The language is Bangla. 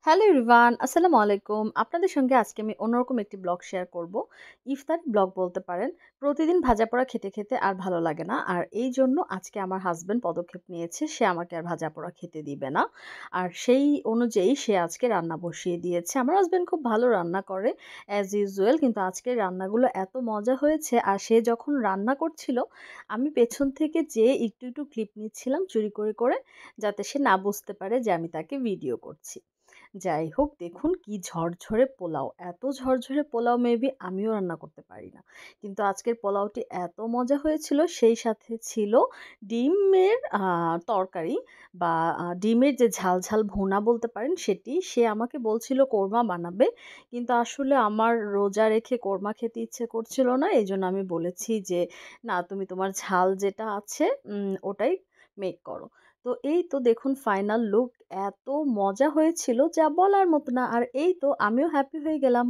হ্যালো এভরিওয়ান, আসসালামু আলাইকুম। আপনাদের সঙ্গে আজকে আমি অন্যরকম একটি ব্লগ শেয়ার করব। ইফতারি ব্লগ বলতে পারেন। প্রতিদিন ভাজাপোড়া খেতে, খেতে আর ভালো লাগে না। আর এইজন্য আজকে আমার হাসব্যান্ড পদক্ষেপ নিয়েছে। সে আমাকে আর ভাজাপোড়া খেতে দিবে না। আর সেই অনুযায়ী সে আজকে রান্না বসিয়ে দিয়েছে। আমার হাসব্যান্ড খুব ভালো রান্না করে অ্যাজ ইউজুয়াল। কিন্তু আজকের রান্নাগুলো এত মজা হয়েছে আর সে যখন রান্না করছিল, আমি পেছন থেকে যেয়ে একটু, একটু ক্লিপ নিচ্ছিলাম চুরি করে, করে যাতে সে না বুঝতে পারে যে আমি তাকে ভিডিও করছি। যাই হোক দেখুন কি ঝরঝরে পোলাও। এত ঝরঝরে পোলাও মেবি আমিও রান্না করতে পারি না। কিন্তু আজকের পোলাওটি এত মজা হয়েছিল সেই সাথে ছিল ডিমের তরকারি বা ডিমের যে ঝাল, ঝাল ভুনা বলতে পারেন সেটি। সে আমাকে বলছিল কোরমা বানাবে। কিন্তু আসলে আমার রোজা রেখে কোরমা খেতে ইচ্ছে করছিল না। এজন্য আমি বলেছি যে, "না তুমি তোমার ঝাল যেটা আছে ওটাই মেক করো।" তো এই তো দেখুন ফাইনাল লুক এত মজা হয়েছিল যা বলার মতো না। আর এই তো আমিও হ্যাপি হয়ে গেলাম।